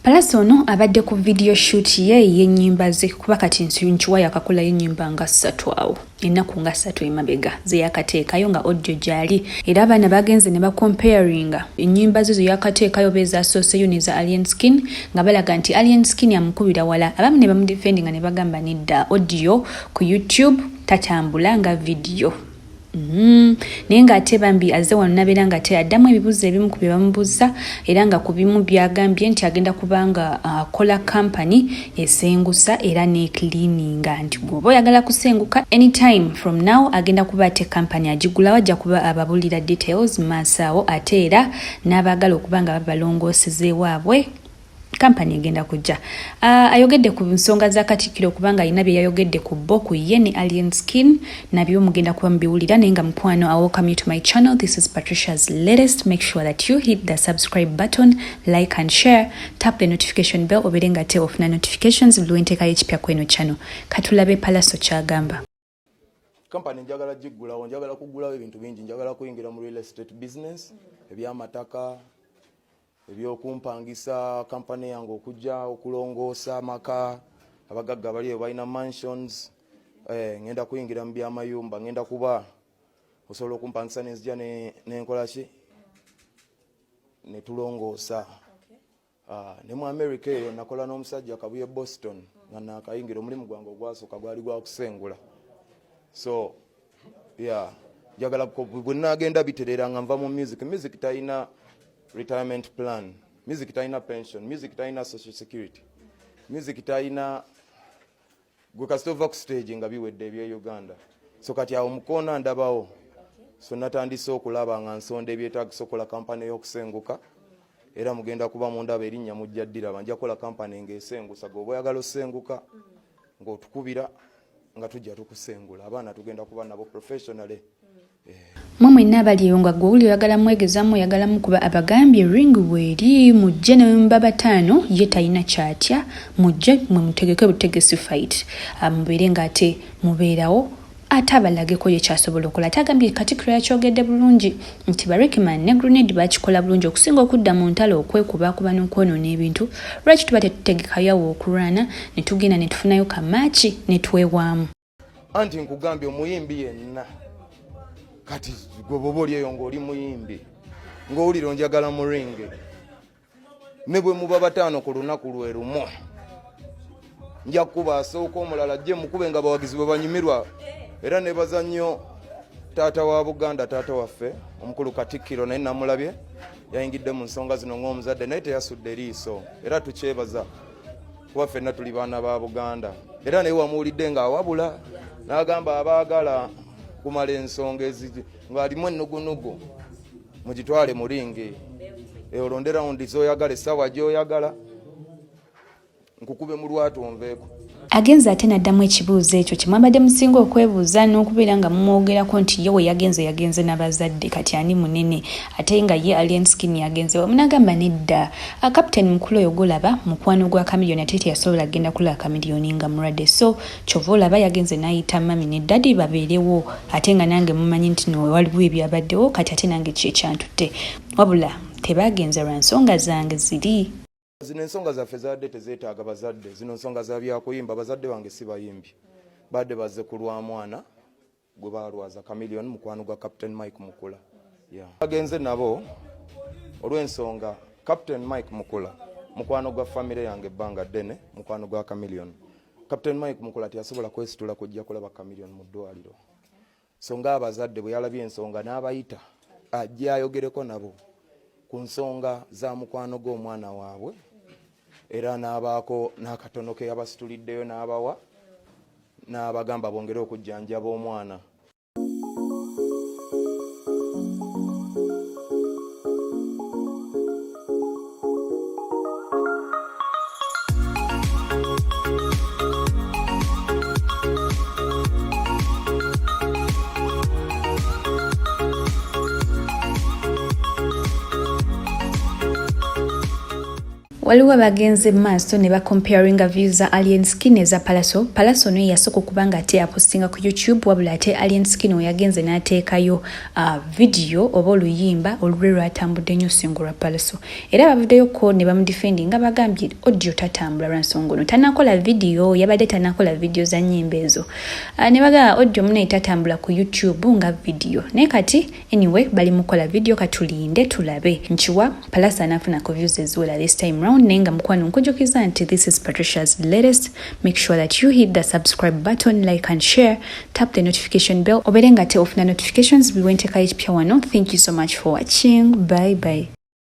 Pallaso ono abadde ku video shoot ye y'ennyimba ze kuba kati nkiwa yakakolayo ennyimba nga 3 awo ennaku nga 3 emabega ze yakateekayo nga audio gyali era abaana bagenze ne bacomparinga ennyimba ze yakateekayo beezasooseyo neza Alien Skin nga balaga nti Alien Skin yamukubira wala abamu ne bamudefendinga ne bagamba nedda audio ku YouTube tatambula nga video. Naye ng'ate bambi azze wano nabeera ng'ate addamu ebibuuzo ebimu ku bye bamubuuza era nga ku bimu byagambye nti agenda kubanga akola kampani esengusa era n'ecleaninga nti bw'oba oyagala kusenguka anytime from now agenda kuba ate kampani agigulawo ajja kuba ababulira details maaso awo ate era n'abaagala okuba nga babalongoosezeewo abwe kampani egenda kujja. Ayogedde ku nsonga za Katikkiro kubanga alina bye yayogedde ku bo ku ye ne Alien Skin nabyo mugenda kuba mubiwulira naye nga mukwano. I welcome you to my channel. This is Patricia's Latest. Make sure that you hit the subscribe button, like and share. Tap the notification bell obere nga te ofuna notifications buluwenteekayo ekipya kweno channel. Katulabe Pallaso ky'agamba. Kampani njagala giggulawo, njagala kugulawo ebintu bingi, njagala kuyingira mu real estate business, ebyamataka, ebyokumpangisa kampani yange okujja okulongoosa amaka abagagga bali balina mansions, ngenda kuyingira mu byamayumba, ngenda kuba osobola okumpangisa nenzija nenkola ki netulongoosa. Ne mu America eyo nakola n'omusajja kabuye Boston nga nakayingira omulimu gwange ogwasooka gwali gwa kusengula. So yeah, njagala bwe nagenda biterera nga nva mu music talina retirement plan, music talina pension, music talina social security, music talina gwe kasita ova ku stage nga biwedde ebya Uganda. So kati awo mukoona ndabawo, so natandise okulaba nga nsonda ebyetaagisa okukola kampani y'okusenguka era mugenda kuba mundaba erinnya mujja ddiraba nja kukola kampani ng'esengusa gwe oyagala osenguka ng'otukubira nga tujja tukusengula abaana tugenda kuba nabo professionally. Mwenna abaliyo nga gwe wuli oyagala mwegezamu oyagalamu kuba abagambye ring bweri mujje ne mbaba 5 ye talina kyatya mujje mwe mutegeke butegesi fight mubeere ng'ate mubeerawo ate abalageko ye kyasobola okukola. Ate agambye Katikkiro yakyogedde bulungi nti barekiman ne grenade bakikola bulungi okusinga okudda mu ntalo okwekubakuba n'okwonoona ebintu. Lwaki tuba tetutegekayo okulwana ne tugenda ne tufunayo kamaki ne twewaamu. Anti nkugambye omuyimbi yenna kati gwe bwoba oli eyo ng'oli muyimbi ng'owulira njagala mu ringe ne bwe muba 5 ku lunaku lwe lumu nja kuba asooka omulala ajje mukube nga bawagizi bwe banyumirwa era nebaza nnyo taata wa Buganda taata waffe omukulu Katikkiro naye namulabye yayingidde mu nsonga zino ng'omuzadde naye teyasudde liiso era tukyebaza kuba ffenna tuli baana ba Buganda era naye wamuwulidde ng'awabula n'agamba abaagala kumala ensonga eziji ng'alimu ennugunugu mugitwale mu ringi olonde rawundi z'oyagala essaawa gy'oyagala nkukube mu lwatu onveeko. Agenze ate n'addamu ekibuuzo ekyo kye mwabadde musinga okwebuuza n'okubeera nga mumwogerako nti ye we yagenze n'abazadde kati ani munene ate nga ye Alien Skin yagenze munagamba nedda. Captain Mukula oyo golaba mukwano gwa kamiliyoni ate teyasobola kugenda kulaba kamiliyoni nga mulwadde, so kyova olaba yagenze n'ayita mami ne daddy babeerewo ate nga nange mumanyi nti no waliwo ebyabaddewo kati ate nange kyekyantutte wabula tebagenze lwa nsonga zange ziri. Zino ensonga zaffe zadde tezeetaaga bazadde, zino nsonga za byakuyimba. Bazadde bange si bayimbi, badde bazze ku lwa mwana gwe balwaza kamiliyoni mukwano gwa Captain Mike Mukula. Bagenze nabo olw'ensonga Captain Mike Mukula mukwano gwa famire yange ebbanga ddene mukwano gwa kamiliyoni. Captain Mike Mukula tiyasobola kwesitula kujja kulaba kamiliyoni mu ddwaliro, so ng'abazadde bwe yalabye ensonga n'abayita ajja ayogereko nabo ku nsonga za mukwano gw'omwana waabwe era n'abaako n'akatono ke yabasituliddeyo n'abawa n'abagamba bongere okujjanjaba omwana. waliwo bagenze maaso ne ba comparinga views za Alien Skin eza Pallaso. Pallaso no yasooka okuba nga ate apostinga ku YouTube, wabula ate Alien Skin we yagenze n'ateekayo video oba oluyimba olulwe lwatambudde nnyo singo lwa Pallaso. Era bavuddeyoko ne bamudefendi nga bagambye audio tatambula lwa nsonga no tanakola video, yabadde tanakola video za nnyimba ezo. Ne bagamba audio muno etatambula ku YouTube nga video. Naye kati anyway bali mukola video, katulinde tulabe nchiwa Pallaso anafuna ku views eziwera this time round. Nenga mukwano nkujukiza nti this is Patricia's latest. Make sure that you hit the subscribe button, like and share, tap the notification bell oberenga te ofuna notifications biwenteka ipya wano. Thank you so much for watching. Bye bye.